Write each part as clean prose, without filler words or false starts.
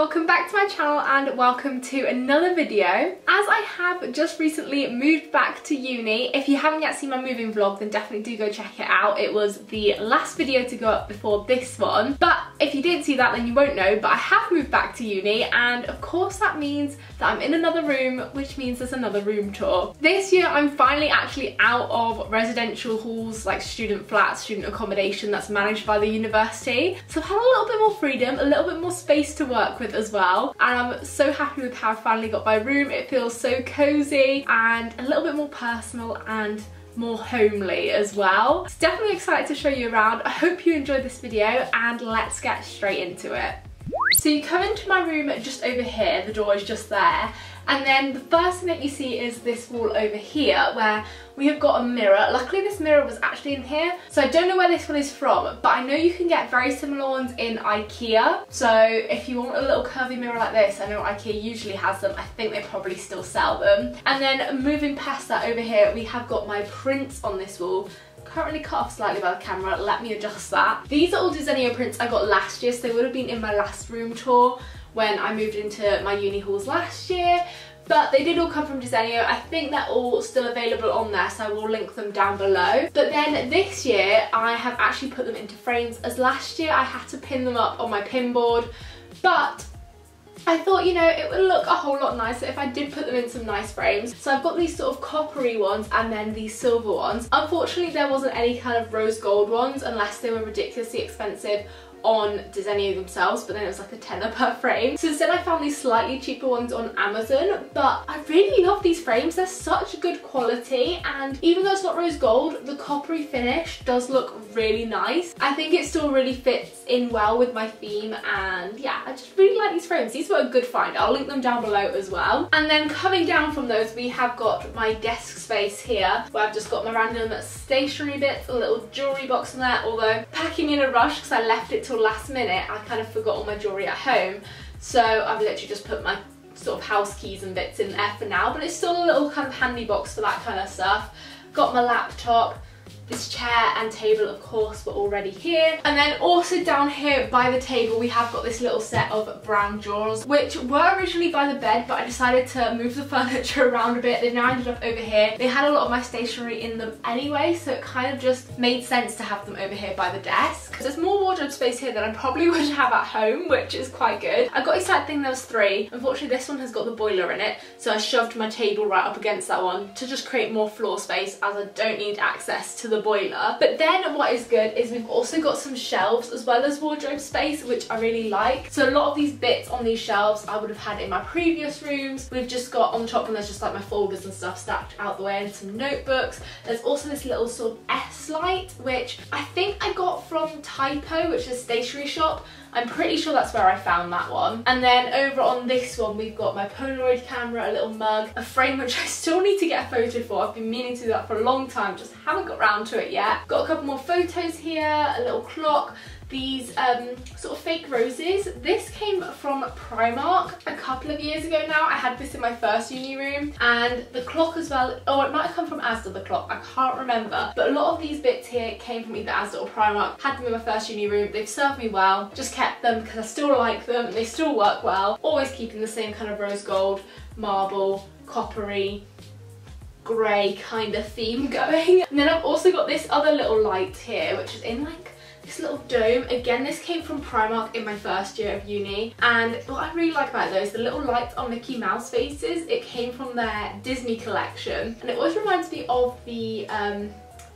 welcome back to my channel and welcome to another video. As I have just recently moved back to uni, if you haven't yet seen my moving vlog then definitely do go check it out. It was the last video to go up before this one, but if you didn't see that then you won't know, but I have moved back to uni and of course that means that I'm in another room, which means there's another room tour. This year I'm finally actually out of residential halls like student flats, student accommodation that's managed by the university, so I've had a little bit more freedom, a little bit more space to work with as well, and I'm so happy with how I finally got my room. It feels so cozy and a little bit more personal and more homely as well. So definitely excited to show you around. I hope you enjoyed this video and let's get straight into it. So you come into my room just over here, the door is just there, and then the first thing that you see is this wall over here where we have got a mirror. Luckily this mirror was actually in here, so I don't know where this one is from, but I know you can get very similar ones in IKEA. So if you want a little curvy mirror like this, I know IKEA usually has them. I think they probably still sell them. And then moving past that over here, we have got my prints on this wall. Currently cut off slightly by the camera, let me adjust that. These are all Desenio prints I got last year, so they would have been in my last room tour when I moved into my uni halls last year, but they did all come from Desenio. I think they're all still available on there, so I will link them down below. But then this year I have actually put them into frames, as last year I had to pin them up on my pin board, but I thought, you know, it would look a whole lot nicer if I did put them in some nice frames. So I've got these sort of coppery ones and then these silver ones. Unfortunately, there wasn't any kind of rose gold ones unless they were ridiculously expensive on Desenio themselves, but then it was like a tenner per frame. So instead I found these slightly cheaper ones on Amazon, but I really love these frames. They're such good quality, and even though it's not rose gold, the coppery finish does look really nice. I think it still really fits in well with my theme, and yeah, I just really like these frames. These were a good find. I'll link them down below as well. And then coming down from those, we have got my desk space here, where I've just got my random stationery bits, a little jewellery box in there, although packing in a rush because I left it till last minute, I kind of forgot all my jewellery at home, so I've literally just put my sort of house keys and bits in there for now, but it's still a little kind of handy box for that kind of stuff. Got my laptop. This chair and table, of course, were already here. And then also down here by the table, we have got this little set of brown drawers, which were originally by the bed, but I decided to move the furniture around a bit. They've now ended up over here. They had a lot of my stationery in them anyway, so it kind of just made sense to have them over here by the desk. There's more wardrobe space here than I probably would have at home, which is quite good. I got excited thinking there was 3. Unfortunately, this one has got the boiler in it, so I shoved my table right up against that one to just create more floor space, as I don't need access to the boiler. But then what is good is we've also got some shelves as well as wardrobe space, which I really like. So a lot of these bits on these shelves I would have had in my previous rooms. We've just got on the top one, there's just like my folders and stuff stacked out the way and some notebooks. There's also this little sort of S light, which I think I got from Typo, which is a stationery shop. I'm pretty sure that's where I found that one. And then over on this one, we've got my Polaroid camera, a little mug, a frame which I still need to get a photo for. I've been meaning to do that for a long time, just haven't got around to it yet. Got a couple more photos here, a little clock. These sort of fake roses. This came from Primark a couple of years ago now. I had this in my first uni room, and the clock as well. Oh, it might have come from Asda, the clock, I can't remember, but a lot of these bits here came from either Asda or Primark. Had them in my first uni room. They've served me well, just kept them because I still like them and they still work well. Always keeping the same kind of rose gold, marble, coppery, grey kind of theme going. And then I've also got this other little light here, which is in like this little dome. Again, this came from Primark in my first year of uni, and what I really like about those, the little lights on Mickey Mouse faces, it came from their Disney collection, and it always reminds me of the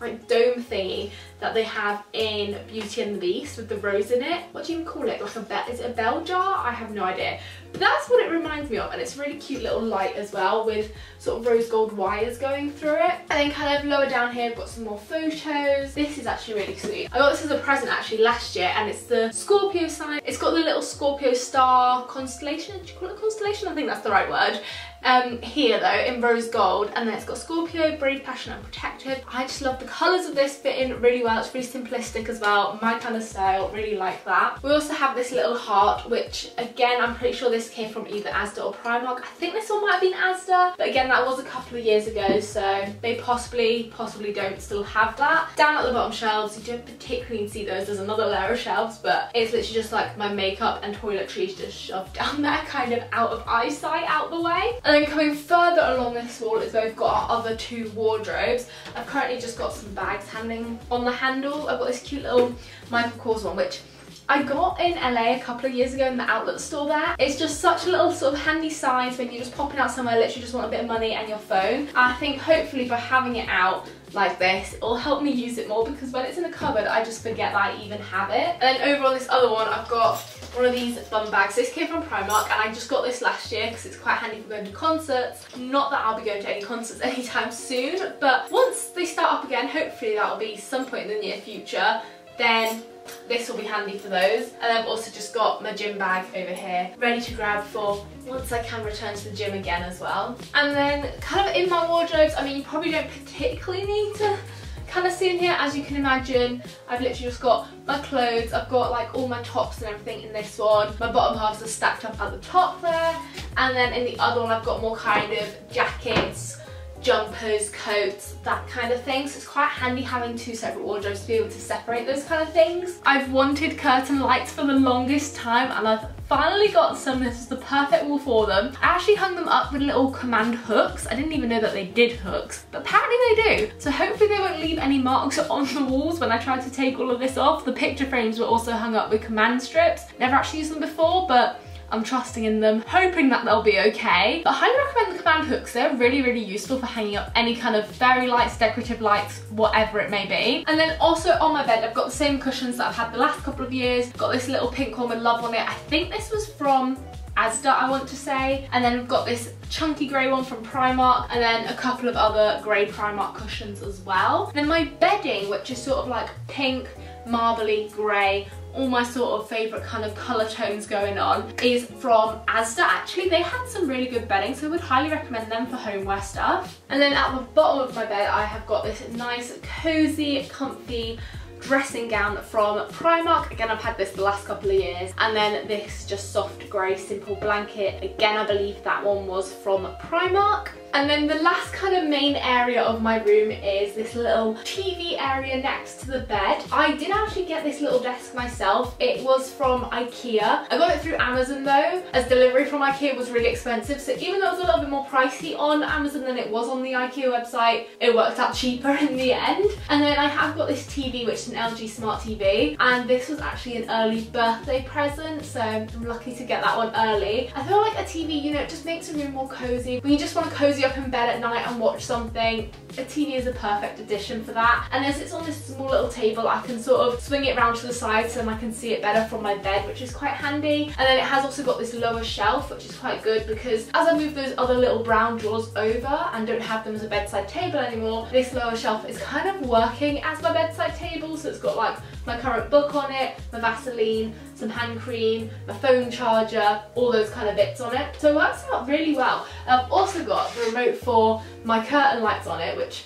like dome thingy that they have in Beauty and the Beast with the rose in it. What do you even call it? Like a bell? Is it a bell jar? I have no idea. But that's what it reminds me of, and it's a really cute little light as well with sort of rose gold wires going through it. And then kind of lower down here, I've got some more photos. This is actually really sweet. I got this as a present actually last year, and it's the Scorpio sign. It's got the little Scorpio star constellation. Do you call it a constellation? I think that's the right word. Here though in rose gold, and then it's got Scorpio, brave, passionate and protective. I just love the colours of this, fit in really well well. It's really simplistic as well, my kind of style, really like that. We also have this little heart, which again, I'm pretty sure this came from either Asda or Primark. I think this one might have been Asda, but again, that was a couple of years ago, so they possibly don't still have that. Down at the bottom shelves, you don't particularly see those. There's another layer of shelves, but it's literally just like my makeup and toiletries just shoved down there, kind of out of eyesight, out the way. And then coming further along this wall is where we've got our other two wardrobes. I've currently just got some bags hanging on the handle. I've got this cute little Michael Kors one, which I got in LA a couple of years ago in the outlet store there. It's just such a little sort of handy size when you're just popping out somewhere, literally just want a bit of money and your phone. I think hopefully by having it out like this, it'll help me use it more, because when it's in the cupboard, I just forget that I even have it. And then over on this other one, I've got one of these bum bags. This came from Primark, and I just got this last year because it's quite handy for going to concerts. Not that I'll be going to any concerts anytime soon, but once they start up again, hopefully that'll be some point in the near future, then this will be handy for those. And I've also just got my gym bag over here, ready to grab for once I can return to the gym again as well. And then kind of in my wardrobes, I mean, you probably don't particularly need to kind of see in here. As you can imagine, I've literally just got my clothes. I've got like all my tops and everything in this one. My bottom halves are stacked up at the top there. And then in the other one, I've got more kind of jackets, jumpers, coats, that kind of thing. So it's quite handy having two separate wardrobes to be able to separate those kind of things. I've wanted curtain lights for the longest time, and I've finally got some. This is the perfect wall for them. I actually hung them up with little command hooks. I didn't even know that they did hooks, but apparently they do. So hopefully they won't leave any marks on the walls when I try to take all of this off. The picture frames were also hung up with command strips. Never actually used them before, but I'm trusting in them, hoping that they'll be okay. But I highly recommend the command hooks. They're really, really useful for hanging up any kind of fairy lights, decorative lights, whatever it may be. And then also on my bed, I've got the same cushions that I've had the last couple of years. Got this little pink one with love on it. I think this was from Asda, I want to say. And then we've got this chunky grey one from Primark, and then a couple of other grey Primark cushions as well. And then my bedding, which is sort of like pink, marbly grey, all my sort of favourite kind of colour tones going on, is from Asda. Actually, they had some really good bedding, so I would highly recommend them for homeware stuff. And then at the bottom of my bed, I have got this nice, cosy, comfy dressing gown from Primark. Again, I've had this the last couple of years. And then this just soft grey simple blanket. Again, I believe that one was from Primark. And then the last kind of main area of my room is this little TV area next to the bed. I did actually get this little desk myself. It was from IKEA. I got it through Amazon though, as delivery from IKEA was really expensive. So even though it was a little bit more pricey on Amazon than it was on the IKEA website, it worked out cheaper in the end. And then I have got this TV, which is an LG Smart TV. And this was actually an early birthday present, so I'm lucky to get that one early. I feel like a TV, you know, it just makes a room more cozy. When you just want to cozy up in bed at night and watch something, a TV is a perfect addition for that. And as it's on this small little table, I can sort of swing it round to the side so I can see it better from my bed, which is quite handy. And then it has also got this lower shelf, which is quite good, because as I move those other little brown drawers over and don't have them as a bedside table anymore, this lower shelf is kind of working as my bedside table. So it's got like my current book on it, my Vaseline, some hand cream, my phone charger, all those kind of bits on it. So it works out really well. I've also got the remote for my curtain lights on it, which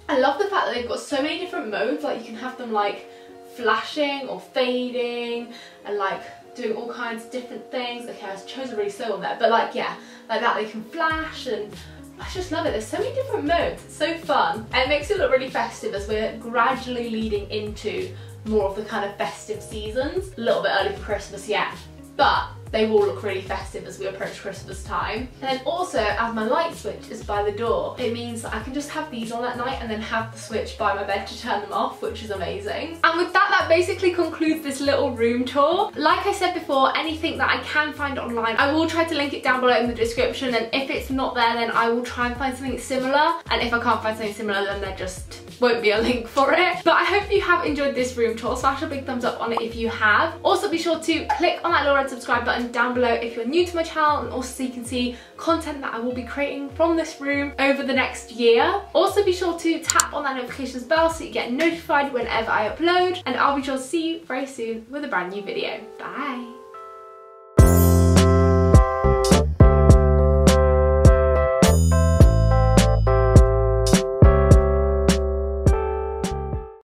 I love the fact that they've got so many different modes. Like you can have them like flashing or fading and like doing all kinds of different things. Okay, I chose a really slow one there, but like yeah, like that they can flash, and I just love it. There's so many different modes. It's so fun, and it makes it look really festive as we're gradually leading into more of the kind of festive seasons. A little bit early for Christmas yet, but they will look really festive as we approach Christmas time. And then also, as my light switch is by the door, it means that I can just have these on at night and then have the switch by my bed to turn them off, which is amazing. And with that, that basically concludes this little room tour. Like I said before, anything that I can find online, I will try to link it down below in the description, and if it's not there, then I will try and find something similar. And if I can't find something similar, then there just won't be a link for it. But I hope you have enjoyed this room tour. Smash a big thumbs up on it if you have. Also be sure to click on that little red subscribe button down below if you're new to my channel, and also so you can see content that I will be creating from this room over the next year. Also be sure to tap on that notifications bell so you get notified whenever I upload, and I'll be sure to see you very soon with a brand new video. Bye!